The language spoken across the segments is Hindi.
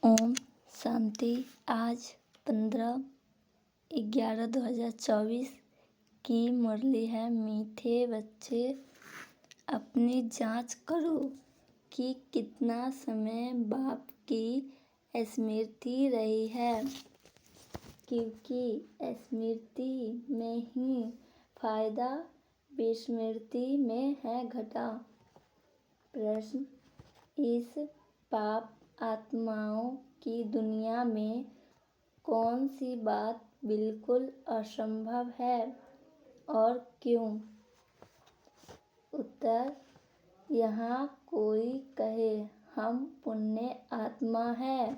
ओम शांति। आज 15/11/2024 की मुरली है। मीठे बच्चे, अपनी जांच करो कि कितना समय बाप की स्मृति रही है, क्योंकि स्मृति में ही फायदा, विस्मृति में है घाटा। प्रश्न: इस पाप आत्माओं की दुनिया में कौन सी बात बिल्कुल असंभव है और क्यों? उत्तर: यहाँ कोई कहे हम पुण्य आत्मा है,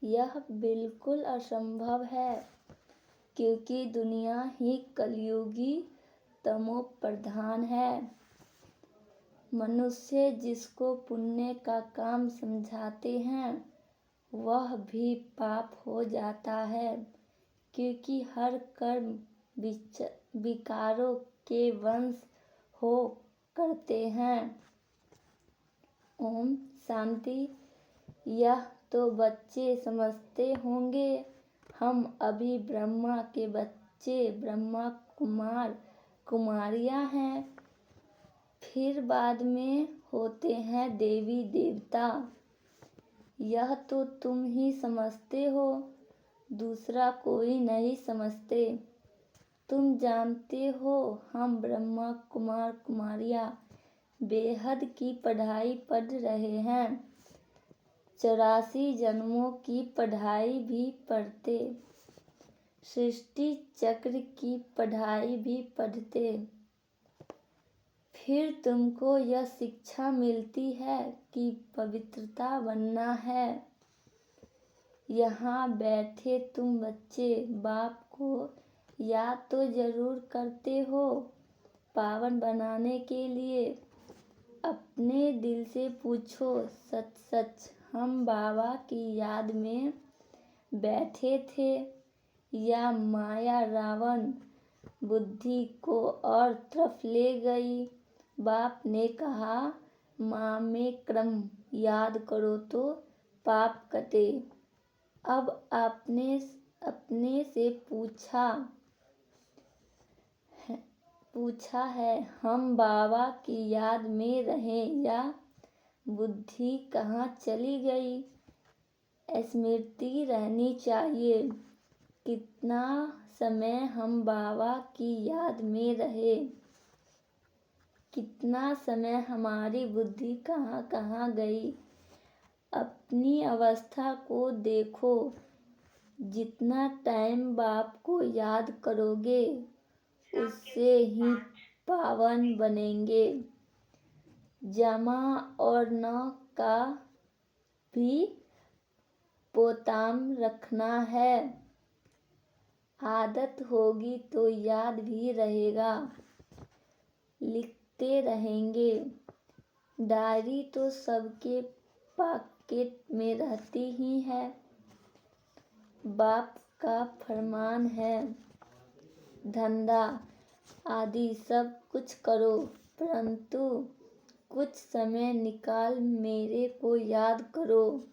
यह बिल्कुल असंभव है, क्योंकि दुनिया ही कलयुगी तमो प्रधान है। मनुष्य जिसको पुण्य का काम समझाते हैं वह भी पाप हो जाता है, क्योंकि हर कर्म विकारों के वंश हो करते हैं। ओम शांति। यह तो बच्चे समझते होंगे, हम अभी ब्रह्मा के बच्चे, ब्रह्मा कुमार कुमारियां हैं, फिर बाद में होते हैं देवी देवता। यह तो तुम ही समझते हो, दूसरा कोई नहीं समझते। तुम जानते हो हम ब्रह्मा कुमार कुमारियां बेहद की पढ़ाई पढ़ रहे हैं, 84 जन्मों की पढ़ाई भी पढ़ते, सृष्टि चक्र की पढ़ाई भी पढ़ते। फिर तुमको यह शिक्षा मिलती है कि पवित्रता बनना है। यहाँ बैठे तुम बच्चे बाप को याद तो जरूर करते हो, पावन बनाने के लिए। अपने दिल से पूछो, सच सच हम बाबा की याद में बैठे थे या माया रावण बुद्धि को और तरफ ले गई? बाप ने कहा मामे क्रम याद करो तो पाप कटे। अब आपने अपने से पूछा है हम बाबा की याद में रहें या बुद्धि कहाँ चली गई? स्मृति रहनी चाहिए। कितना समय हम बाबा की याद में रहे, कितना समय हमारी बुद्धि कहाँ कहाँ गई? अपनी अवस्था को देखो। जितना टाइम बाप को याद करोगे उससे ही पावन बनेंगे। जमा और न का भी पोताम रखना है। आदत होगी तो याद भी रहेगा, लिखते रहेंगे। डायरी तो सबके पॉकेट में रहती ही है। बाप का फरमान है धंधा आदि सब कुछ करो, परंतु कुछ समय निकाल मेरे को याद करो।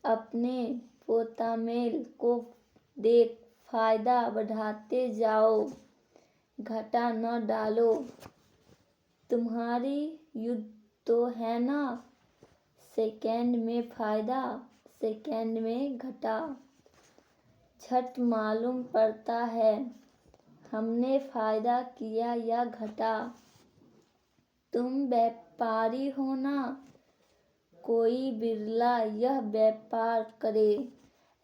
अपने पोतामेल को देख फायदा बढ़ाते जाओ, घाटा न डालो। तुम्हारी युद्ध तो है ना, सेकंड में फायदा, सेकंड में घाटा। झट मालूम पड़ता है हमने फायदा किया या घाटा। तुम व्यापारी हो ना, कोई बिरला यह व्यापार करे।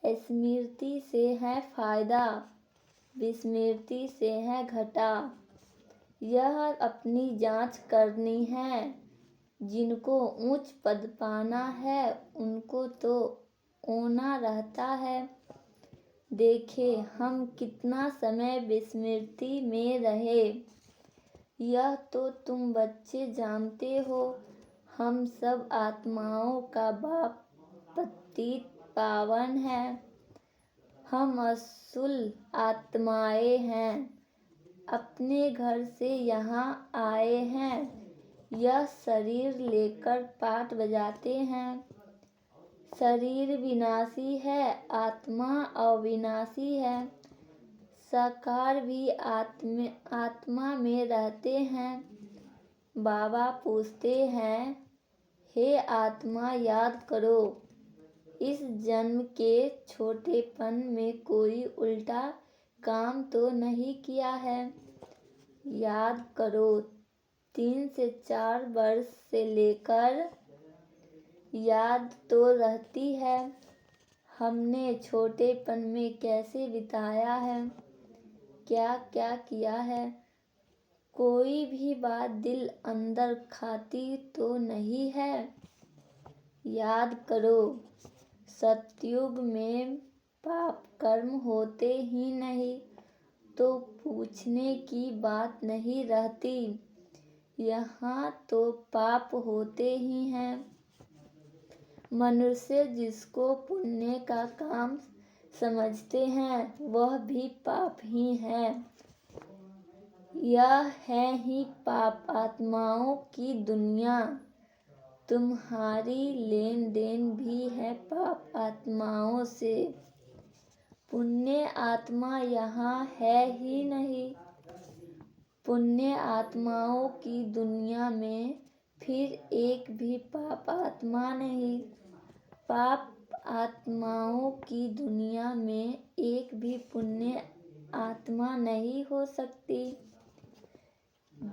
स्मृति से है फायदा, विस्मृति से है घाटा। यह अपनी जांच करनी है। जिनको ऊंच पद पाना है उनको तो ओना रहता है। देखे हम कितना समय विस्मृति में रहे, यह तो तुम बच्चे जानते हो। हम सब आत्माओं का बाप पतित पावन है। हम असुल आत्माएं हैं, अपने घर से यहाँ आए हैं। यह शरीर लेकर पाठ बजाते हैं, शरीर विनाशी है, आत्मा अविनाशी है। साकार भी आत्मा में रहते हैं। बाबा पूछते हैं, हे आत्मा याद करो, इस जन्म के छोटेपन में कोई उल्टा काम तो नहीं किया है। याद करो, 3 से 4 वर्ष से लेकर याद तो रहती है, हमने छोटेपन में कैसे बिताया है, क्या क्या किया है। कोई भी बात दिल अंदर खाती तो नहीं है। याद करो, सतयुग में पाप कर्म होते ही नहीं तो पूछने की बात नहीं रहती। यहाँ तो पाप होते ही हैं। मनुष्य जिसको पुण्य का काम समझते हैं वह भी पाप ही है। यह है ही पाप आत्माओं की दुनिया। तुम्हारी लेन देन भी है पाप आत्माओं से। पुण्य आत्मा यहाँ है ही नहीं। पुण्य आत्माओं की दुनिया में फिर एक भी पाप आत्मा नहीं। पाप आत्माओं की दुनिया में एक भी पुण्य आत्मा नहीं हो सकती।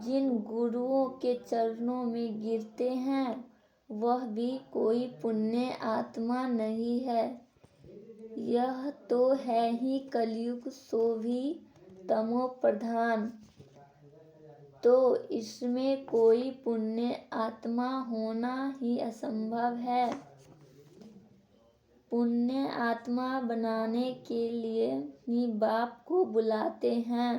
जिन गुरुओं के चरणों में गिरते हैं वह भी कोई पुण्य आत्मा नहीं है। यह तो है ही कलयुग, सो भी तमो प्रधान, तो इसमें कोई पुण्य आत्मा होना ही असंभव है। पुण्य आत्मा बनाने के लिए ही बाप को बुलाते हैं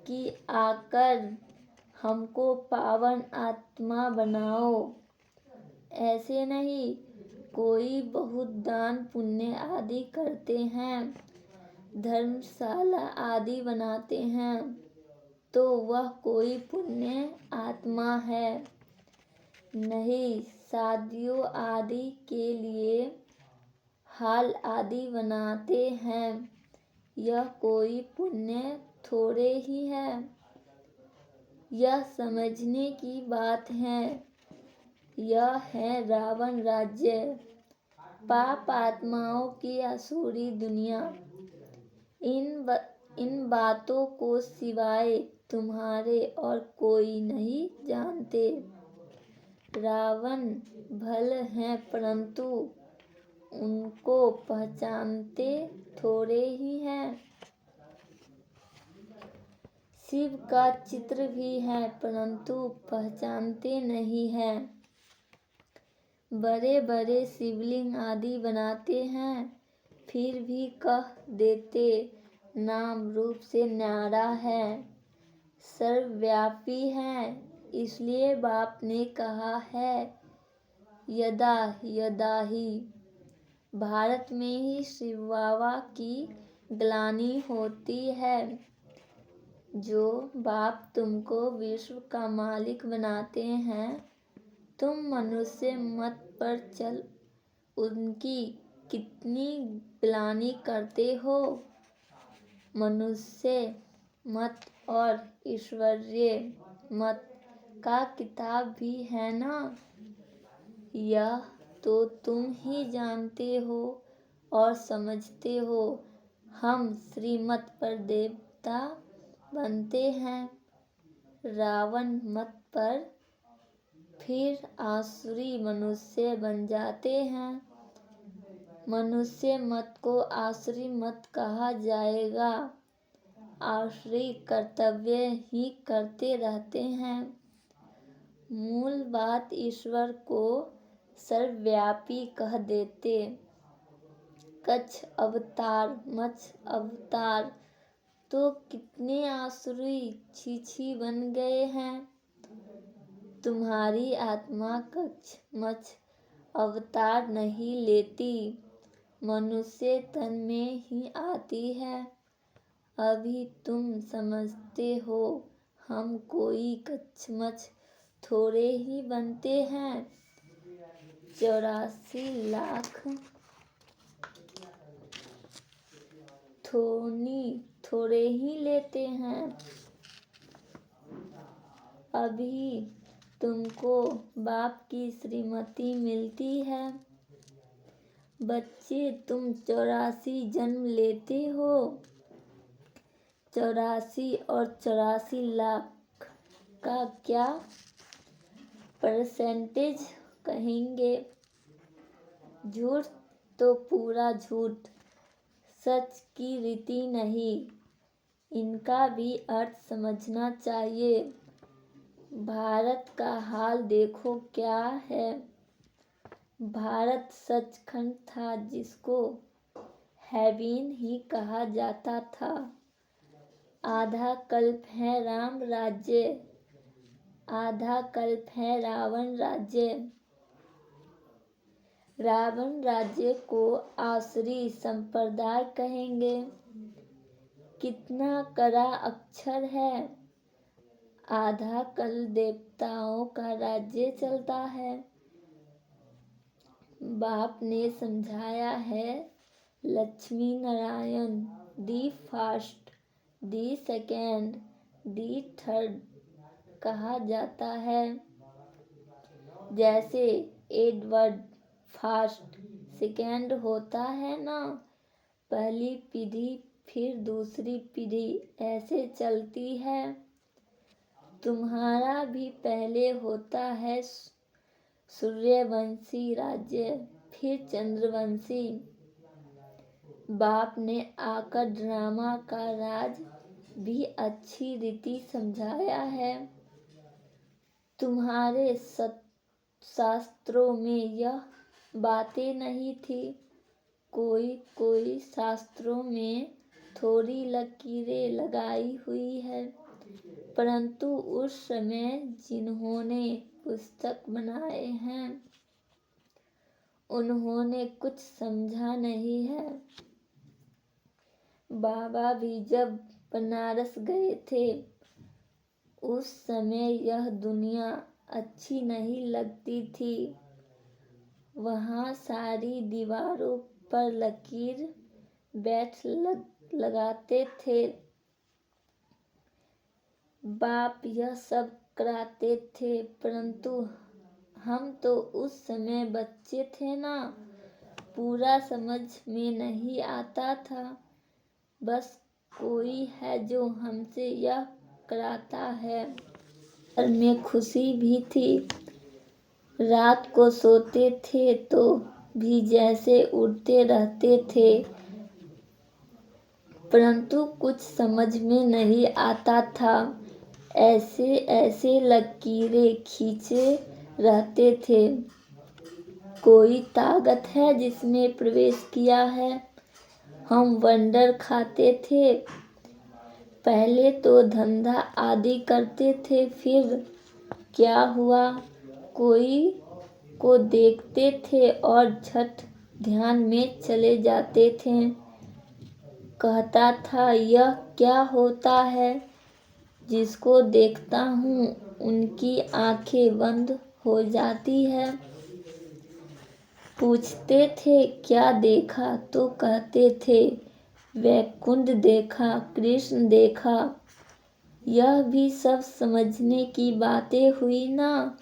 कि आकर हमको पावन आत्मा बनाओ। ऐसे नहीं, कोई बहुत दान पुण्य आदि करते हैं, धर्मशाला आदि बनाते हैं, तो वह कोई पुण्य आत्मा है नहीं। शादियों आदि के लिए हाल आदि बनाते हैं, यह कोई पुण्य थोड़े ही है। यह समझने की बात है। यह है रावण राज्य, पाप आत्माओं की आसुरी दुनिया। इन बातों को सिवाय तुम्हारे और कोई नहीं जानते। रावण भल हैं परंतु उनको पहचानते थोड़े ही हैं। शिव का चित्र भी है परंतु पहचानते नहीं हैं। बड़े बड़े शिवलिंग आदि बनाते हैं, फिर भी कह देते नाम रूप से न्यारा है, सर्वव्यापी है। इसलिए बाप ने कहा है यदा यदा ही। भारत में ही शिव बाबा की ग्लानि होती है। जो बाप तुमको विश्व का मालिक बनाते हैं, तुम मनुष्य मत पर चल उनकी कितनी ग्लानि करते हो। मनुष्य मत और ईश्वरीय मत का किताब भी है ना। यह तो तुम ही जानते हो और समझते हो। हम श्रीमत पर देवता बनते हैं, रावण मत पर फिर आसुरी मनुष्य बन जाते हैं। मनुष्य मत को आसुरी मत कहा जाएगा। आसुरी कर्तव्य ही करते रहते हैं। मूल बात ईश्वर को सर्वव्यापी कह देते। कच्छ अवतार, मत्स्य अवतार तो कितने आसुरी छी बन गए हैं। तुम्हारी आत्मा कच्छ मत्स्य अवतार नहीं लेती, मनुष्य तन में ही आती है। अभी तुम समझते हो हम कोई कच्छ मत्स्य थोड़े ही बनते हैं। 84 लाख थोड़े ही लेते हैं। अभी तुमको बाप की श्रीमती मिलती है। बच्चे, तुम 84 जन्म लेते हो। 84 और 84 लाख का क्या परसेंटेज कहेंगे? झूठ तो पूरा झूठ, सच की रीति नहीं। इनका भी अर्थ समझना चाहिए। भारत का हाल देखो क्या है। भारत सचखंड था, जिसको हेवन ही कहा जाता था। आधा कल्प है राम राज्य, आधा कल्प है रावण राज्य। रावण राज्य को आसुरी संप्रदाय कहेंगे। कितना कड़ा अक्षर है। आधा कल देवताओं का राज्य चलता है। बाप ने समझाया है, Lakshmi Narayan, the first, the second, the third कहा जाता है। जैसे एडवर्ड फर्स्ट सेकेंड होता है ना, पहली पीढ़ी फिर दूसरी पीढ़ी ऐसे चलती है। तुम्हारा भी पहले होता है सूर्यवंशी राज्य, फिर चंद्रवंशी। बाप ने आकर ड्रामा का राज भी अच्छी रीति समझाया है। तुम्हारे शास्त्रों में यह बातें नहीं थी। कोई शास्त्रों में थोड़ी लकीरें लगाई हुई है, परंतु उस समय जिन्होंने पुस्तक बनाए हैं उन्होंने कुछ समझा नहीं है। बाबा भी जब बनारस गए थे, उस समय यह दुनिया अच्छी नहीं लगती थी। वहाँ सारी दीवारों पर लकीर बैठ लगाते थे। बाप यह सब कराते थे, परंतु हम तो उस समय बच्चे थे ना, पूरा समझ में नहीं आता था। बस कोई है जो हमसे यह कराता है। घर में खुशी भी थी। रात को सोते थे तो भी जैसे उड़ते रहते थे, परंतु कुछ समझ में नहीं आता था। ऐसे लकीरें खींचे रहते थे। कोई ताकत है जिसमें प्रवेश किया है। हम वंडर खाते थे। पहले तो धंधा आदि करते थे, फिर क्या हुआ, कोई को देखते थे और झट ध्यान में चले जाते थे। कहता था, यह क्या होता है? जिसको देखता हूँ उनकी आंखें बंद हो जाती है। पूछते थे क्या देखा, तो कहते थे वैकुंठ देखा, कृष्ण देखा। यह भी सब समझने की बातें हुई ना,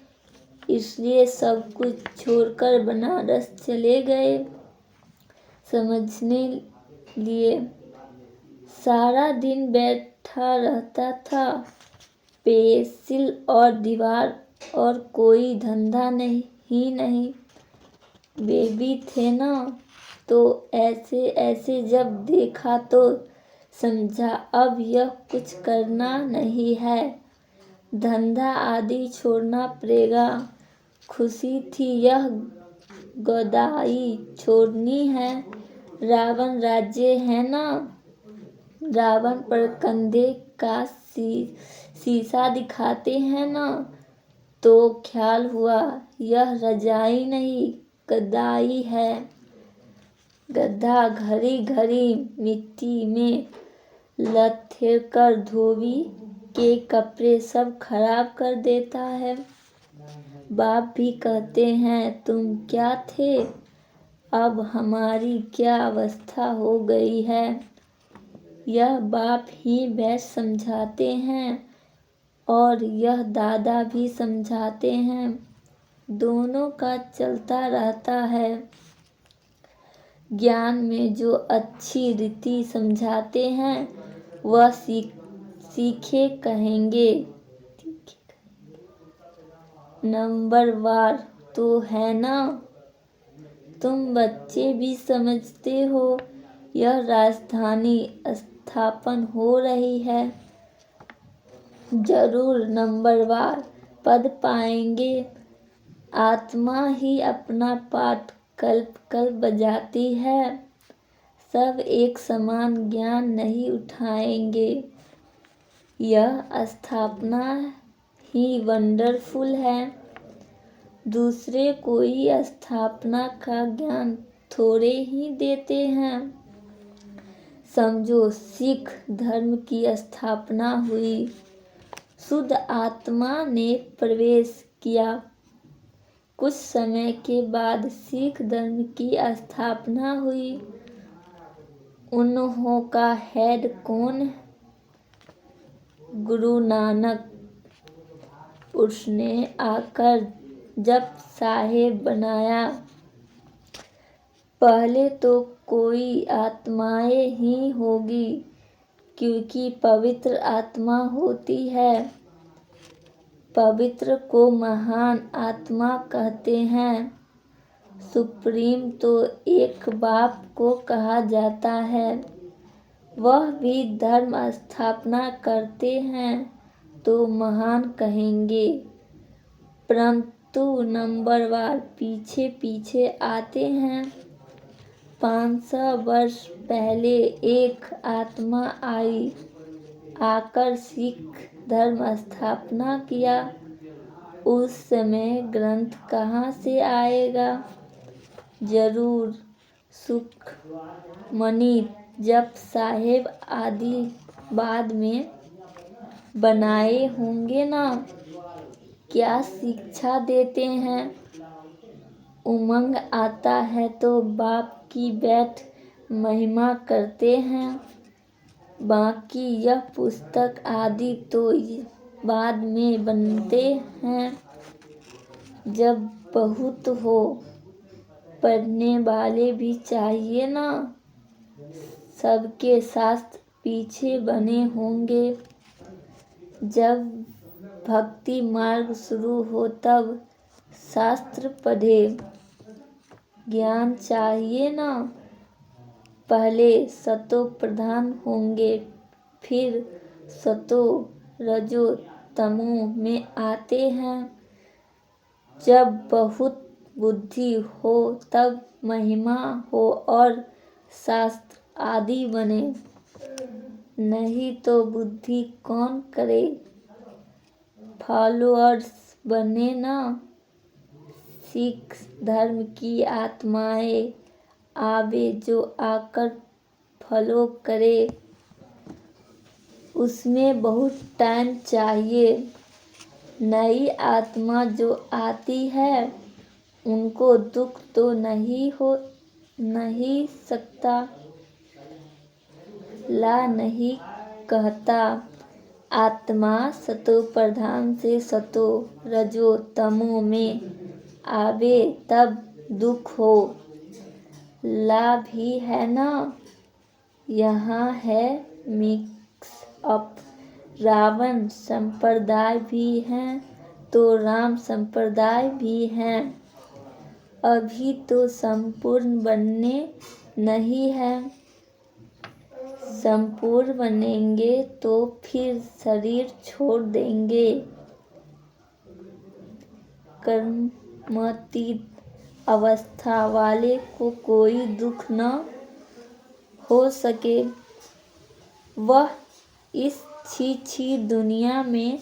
इसलिए सब कुछ छोड़कर बनारस चले गए समझने लिए। सारा दिन बैठा रहता था, पेंसिल और दीवार, और कोई धंधा नहीं। बेबी थे ना, तो ऐसे जब देखा तो समझा अब यह कुछ करना नहीं है, धंधा आदि छोड़ना पड़ेगा। खुशी थी, यह गदाई छोड़नी है। रावण राज्य है ना, रावण पर कंधे का शीशा दिखाते हैं ना, तो ख्याल हुआ यह रजाई नहीं गदाई है। गधा घड़ी घड़ी मिट्टी में लथेरकर धोबी के कपड़े सब खराब कर देता है। बाप भी कहते हैं तुम क्या थे, अब हमारी क्या अवस्था हो गई है। यह बाप ही वह समझाते हैं और यह दादा भी समझाते हैं, दोनों का चलता रहता है। ज्ञान में जो अच्छी रीति समझाते हैं वह सीखे कहेंगे। नंबरवार तो है ना। तुम बच्चे भी समझते हो यह राजधानी स्थापन हो रही है, जरूर नंबरवार पद पाएंगे। आत्मा ही अपना पाठ कल्प कल्प बजाती है, सब एक समान ज्ञान नहीं उठाएंगे। यह स्थापना ही वंडरफुल है, दूसरे कोई स्थापना का ज्ञान थोड़े ही देते हैं। समझो सिख धर्म की स्थापना हुई, शुद्ध आत्मा ने प्रवेश किया, कुछ समय के बाद सिख धर्म की स्थापना हुई। उन्हों का हेड कौन है? गुरु नानक। उसने आकर जप साहेब बनाया। पहले तो कोई आत्माएं ही होगी, क्योंकि पवित्र आत्मा होती है। पवित्र को महान आत्मा कहते हैं। सुप्रीम तो एक बाप को कहा जाता है, वह भी धर्म स्थापना करते हैं तो महान कहेंगे, परंतु नंबरवार पीछे पीछे आते हैं। 500 वर्ष पहले एक आत्मा आई, आकर सिख धर्म स्थापना किया। उस समय ग्रंथ कहाँ से आएगा? जरूर सुखमणि जप साहेब आदि बाद में बनाए होंगे ना। क्या शिक्षा देते हैं? उमंग आता है तो बाप की बैठ महिमा करते हैं। बाकी यह पुस्तक आदि तो बाद में बनते हैं। जब बहुत हो, पढ़ने वाले भी चाहिए ना। सबके शास्त्र पीछे बने होंगे। जब भक्ति मार्ग शुरू हो तब शास्त्र पढ़े, ज्ञान चाहिए ना। पहले सतो प्रधान होंगे, फिर सतो रजो तमो में आते हैं। जब बहुत बुद्धि हो तब महिमा हो और शास्त्र आदि बने, नहीं तो बुद्धि कौन करे। फॉलोअर्स बने ना। सिख धर्म की आत्माएं आवे जो आकर फॉलो करे, उसमें बहुत टाइम चाहिए। नई आत्मा जो आती है उनको दुख तो नहीं सकता, ला नहीं कहता। आत्मा सतो प्रधान से सतो रजो तमो में आवे तब दुख हो, ला भी है ना। यहाँ है मिक्स अप, रावण संप्रदाय भी हैं तो राम संप्रदाय भी हैं। अभी तो संपूर्ण बनने नहीं है, संपूर्ण बनेंगे तो फिर शरीर छोड़ देंगे। कर्मातीत अवस्था वाले को कोई दुख न हो सके। वह इस छी दुनिया में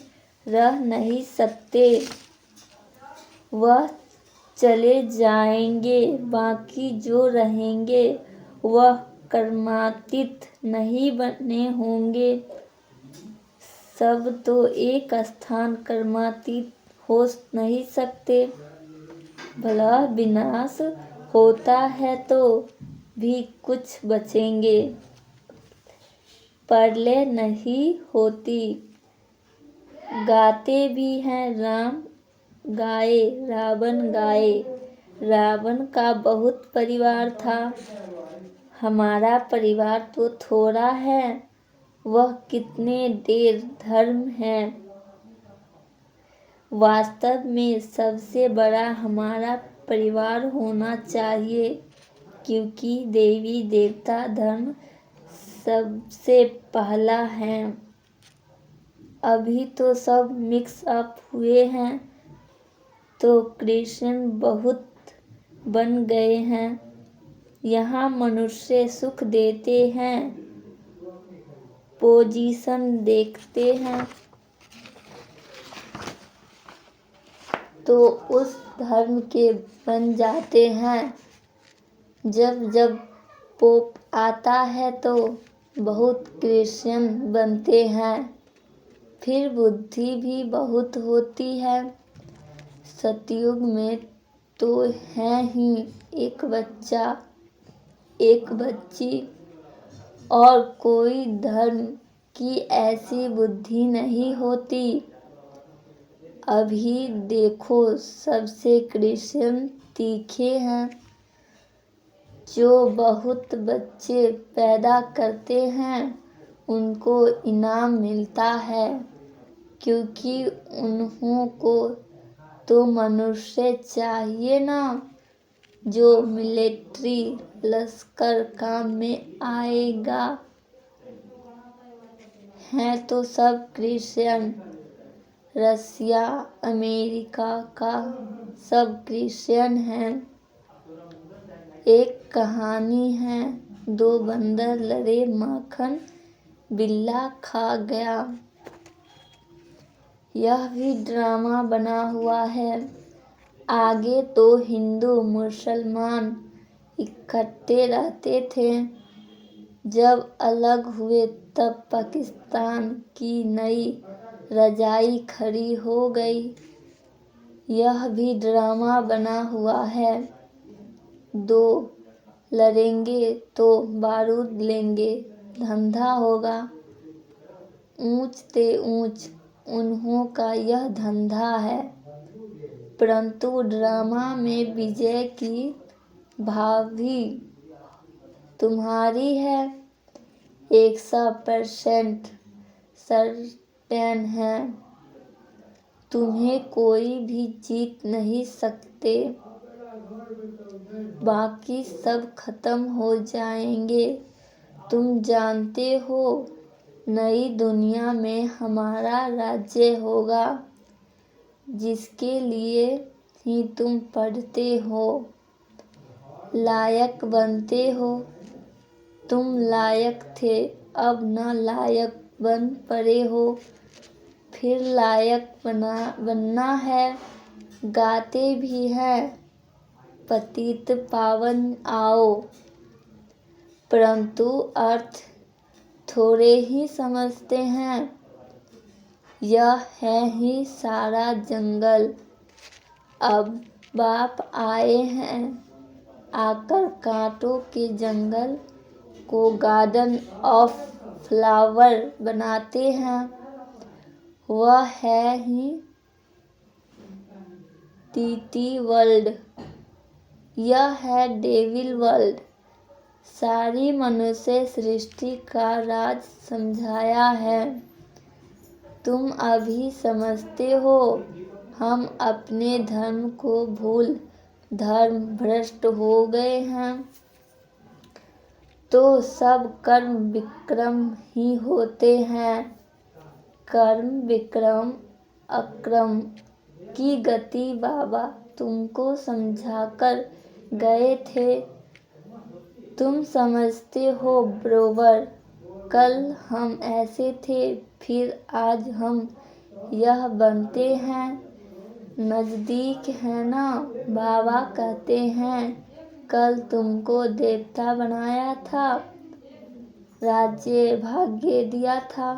रह नहीं सकते, वह चले जाएंगे। बाकी जो रहेंगे वह कर्मातीत नहीं बने होंगे। सब तो एक स्थान कर्मातीत हो नहीं सकते। भला विनाश होता है तो भी कुछ बचेंगे, प्रलय नहीं होती। गाते भी हैं राम गाए रावण गाए। रावण का बहुत परिवार था, हमारा परिवार तो थोड़ा है। वह कितने ढेर धर्म है। वास्तव में सबसे बड़ा हमारा परिवार होना चाहिए, क्योंकि देवी देवता धर्म सबसे पहला है। अभी तो सब मिक्स अप हुए हैं तो क्रिश्चियन बहुत बन गए हैं। यहाँ मनुष्य सुख देते हैं, पोजीशन देखते हैं तो उस धर्म के बन जाते हैं। जब जब पोप आता है तो बहुत क्रिश्चियन बनते हैं। फिर बुद्धि भी बहुत होती है। सतयुग में तो है ही एक बच्चा एक बच्ची, और कोई धर्म की ऐसी बुद्धि नहीं होती। अभी देखो सबसे क्रिश्चियन तीखे हैं। जो बहुत बच्चे पैदा करते हैं उनको इनाम मिलता है, क्योंकि उन्हों को तो मनुष्य चाहिए ना, जो मिलिट्री लश्कर काम में आएगा। हैं तो सब क्रिश्चियन। रसिया अमेरिका का सब क्रिश्चियन हैं। एक कहानी है, दो बंदर लड़े, माखन बिल्ला खा गया। यह भी ड्रामा बना हुआ है। आगे तो हिंदू मुसलमान इकट्ठे रहते थे, जब अलग हुए तब पाकिस्तान की नई रजाई खड़ी हो गई। यह भी ड्रामा बना हुआ है। दो लड़ेंगे तो बारूद लेंगे, धंधा होगा। ऊंच ते ऊंच उन्हों का यह धंधा है। परंतु ड्रामा में विजय की भावी तुम्हारी है, 100% सर्टेन है। तुम्हें कोई भी जीत नहीं सकते। बाकी सब खत्म हो जाएंगे। तुम जानते हो, नई दुनिया में हमारा राज्य होगा, जिसके लिए ही तुम पढ़ते हो, लायक बनते हो। तुम लायक थे, अब न लायक बन पड़े हो, फिर लायक बनना है। गाते भी हैं, पतित पावन आओ, परंतु अर्थ थोड़े ही समझते हैं। यह है ही सारा जंगल। अब बाप आए हैं, आकर कांटों के जंगल को गार्डन ऑफ फ्लावर बनाते हैं। वह है ही टीटी वर्ल्ड, यह है डेविल वर्ल्ड। सारी मनुष्य सृष्टि का राज समझाया है। तुम अभी समझते हो, हम अपने धर्म को भूल धर्म भ्रष्ट हो गए हैं। तो सब कर्म विक्रम ही होते हैं। कर्म विक्रम अक्रम की गति बाबा तुमको समझाकर गए थे। तुम समझते हो ब्रोवर, कल हम ऐसे थे, फिर आज हम यह बनते हैं। नजदीक है ना, बाबा कहते हैं, कल तुमको देवता बनाया था, राज्य भाग्य दिया था,